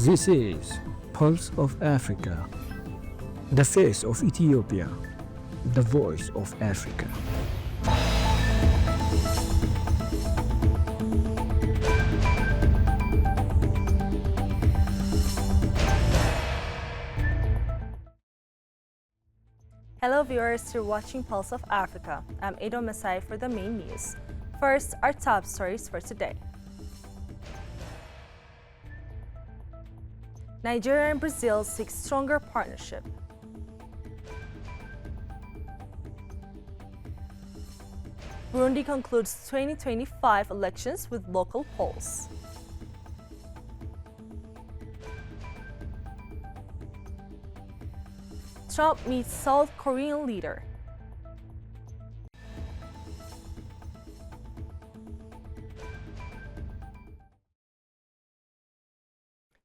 This is Pulse of Africa, the face of Ethiopia, the voice of Africa. Hello viewers, you're watching Pulse of Africa. I'm Edo Masai for the main news. First, our top stories for today. Nigeria and Brazil seek stronger partnership. Burundi concludes 2025 elections with local polls. Trump meets South Korean leader.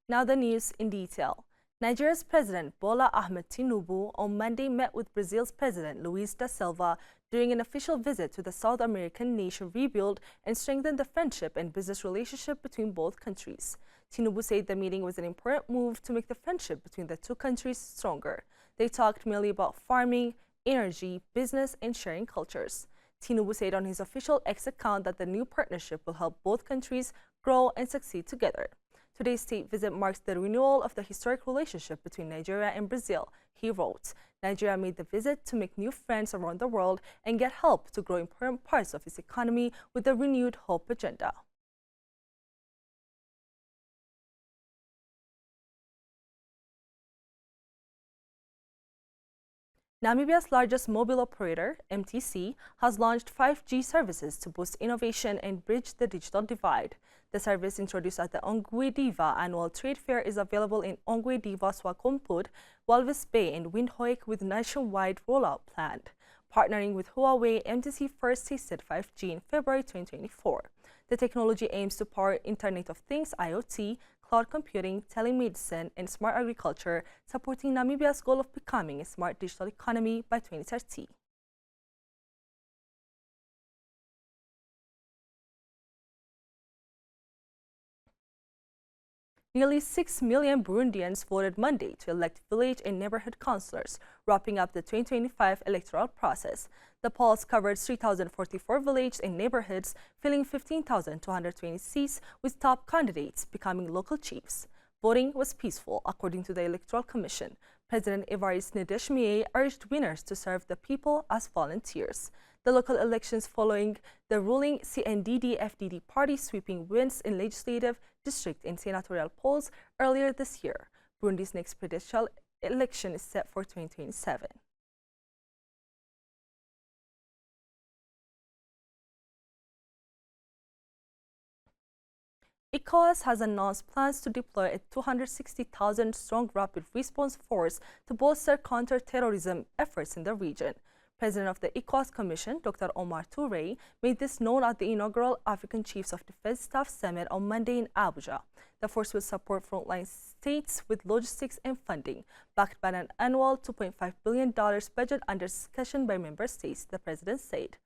Now the news in detail. Nigeria's President Bola Ahmed Tinubu on Monday met with Brazil's President Luiz da Silva during an official visit to the South American nation rebuild and strengthen the friendship and business relationship between both countries. Tinubu said the meeting was an important move to make the friendship between the two countries stronger. They talked mainly about farming, energy, business, and sharing cultures. Tinubu said on his official X account that the new partnership will help both countries grow and succeed together. Today's state visit marks the renewal of the historic relationship between Nigeria and Brazil. He wrote, Nigeria made the visit to make new friends around the world and get help to grow important parts of its economy with the renewed hope agenda. Namibia's largest mobile operator, MTC, has launched 5G services to boost innovation and bridge the digital divide. The service introduced at the Ongwediva annual trade fair is available in Ongwediva, Swakopmund, Walvis Bay, and Windhoek with nationwide rollout planned. Partnering with Huawei, MTC first tested 5G in February 2024. The technology aims to power Internet of Things (IoT), cloud computing, telemedicine, and smart agriculture, supporting Namibia's goal of becoming a smart digital economy by 2030. Nearly 6 million Burundians voted Monday to elect village and neighborhood councillors, wrapping up the 2025 electoral process. The polls covered 3,044 villages and neighborhoods, filling 15,220 seats, with top candidates becoming local chiefs. Voting was peaceful, according to the Electoral Commission. President Evariste Ndayishimiye urged winners to serve the people as volunteers. The local elections following the ruling CNDD-FDD party sweeping wins in legislative, district, and senatorial polls earlier this year. Burundi's next presidential election is set for 2027. ECOWAS has announced plans to deploy a 260,000-strong rapid response force to bolster counter-terrorism efforts in the region. President of the ECOWAS Commission, Dr. Omar Touré, made this known at the inaugural African Chiefs of Defense Staff Summit on Monday in Abuja. The force will support frontline states with logistics and funding, backed by an annual $2.5 billion budget under discussion by member states, the president said.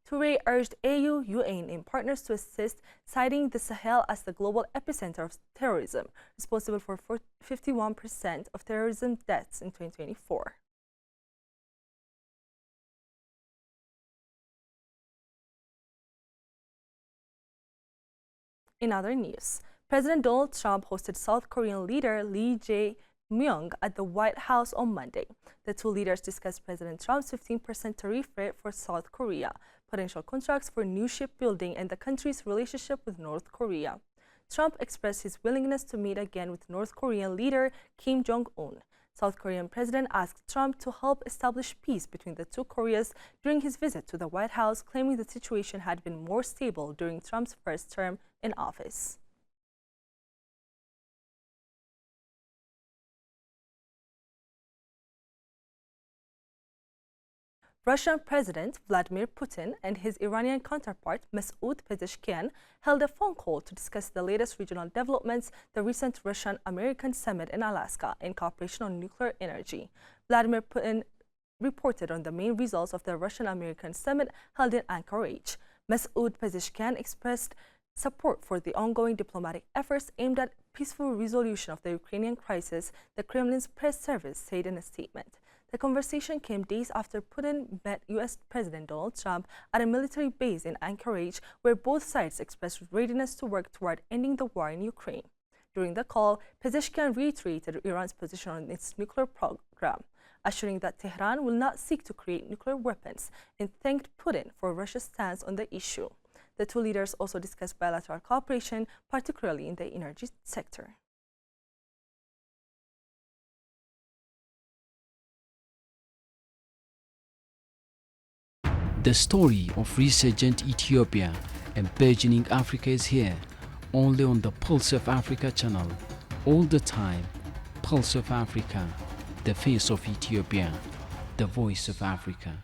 Touré urged AU, UN, and partners to assist, citing the Sahel as the global epicenter of terrorism, responsible for 51% of terrorism deaths in 2024. In other news, President Donald Trump hosted South Korean leader Lee Jae-myung at the White House on Monday. The two leaders discussed President Trump's 15% tariff rate for South Korea, potential contracts for new shipbuilding, and the country's relationship with North Korea. Trump expressed his willingness to meet again with North Korean leader Kim Jong-un. South Korean president asked Trump to help establish peace between the two Koreas during his visit to the White House, claiming the situation had been more stable during Trump's first term in office. Russian President Vladimir Putin and his Iranian counterpart Masoud Pezeshkian held a phone call to discuss the latest regional developments, the recent Russian-American summit in Alaska, and cooperation on nuclear energy. Vladimir Putin reported on the main results of the Russian-American summit held in Anchorage. Masoud Pezeshkian expressed support for the ongoing diplomatic efforts aimed at peaceful resolution of the Ukrainian crisis, the Kremlin's press service said in a statement. The conversation came days after Putin met U.S. President Donald Trump at a military base in Anchorage, where both sides expressed readiness to work toward ending the war in Ukraine. During the call, Pezeshkian reiterated Iran's position on its nuclear program, assuring that Tehran will not seek to create nuclear weapons, and thanked Putin for Russia's stance on the issue. The two leaders also discussed bilateral cooperation, particularly in the energy sector. The story of resurgent Ethiopia and burgeoning Africa is here, only on the Pulse of Africa channel. All the time, Pulse of Africa, the face of Ethiopia, the voice of Africa.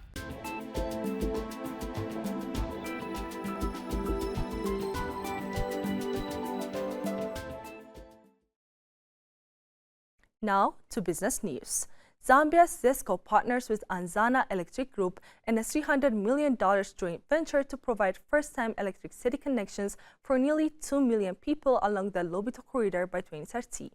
Now to business news. Zambia's ZESCO partners with Anzana Electric Group in a $300 million joint venture to provide first-time electricity connections for nearly 2 million people along the Lobito corridor by 2030.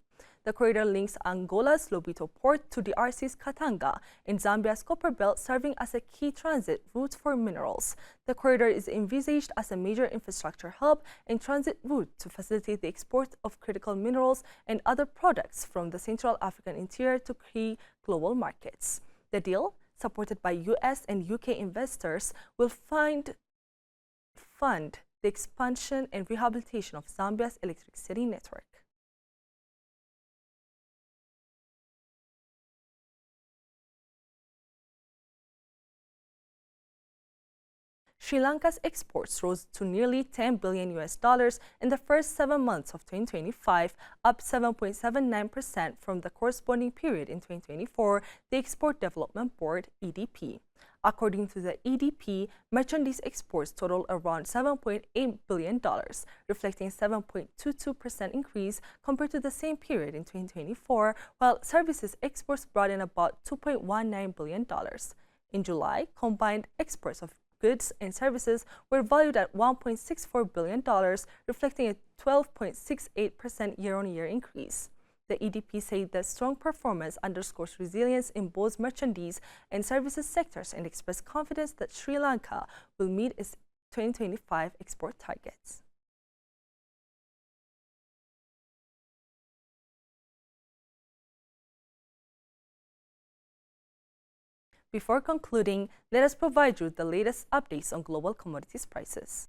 The corridor links Angola's Lobito port to DRC's Katanga in Zambia's copper belt, serving as a key transit route for minerals. The corridor is envisaged as a major infrastructure hub and transit route to facilitate the export of critical minerals and other products from the Central African interior to key global markets. The deal, supported by US and UK investors, will fund the expansion and rehabilitation of Zambia's electricity network. Sri Lanka's exports rose to nearly $10 billion in the first 7 months of 2025, up 7.79% from the corresponding period in 2024, the Export Development Board, EDP. According to the EDP, merchandise exports totaled around $7.8 billion, reflecting a 7.22% increase compared to the same period in 2024, while services exports brought in about $2.19 billion. In July, combined exports of goods and services were valued at $1.64 billion, reflecting a 12.68% year-on-year increase. The EDP said that strong performance underscores resilience in both merchandise and services sectors and expressed confidence that Sri Lanka will meet its 2025 export targets. Before concluding, let us provide you with the latest updates on global commodities prices.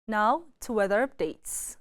Now to weather updates.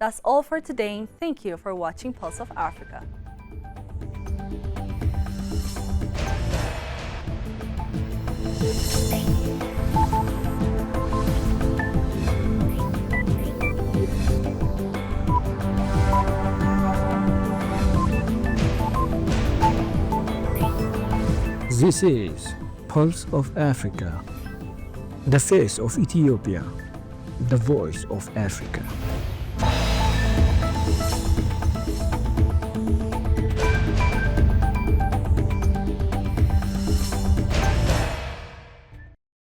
That's all for today. Thank you for watching Pulse of Africa. This is Pulse of Africa, the face of Ethiopia, the voice of Africa.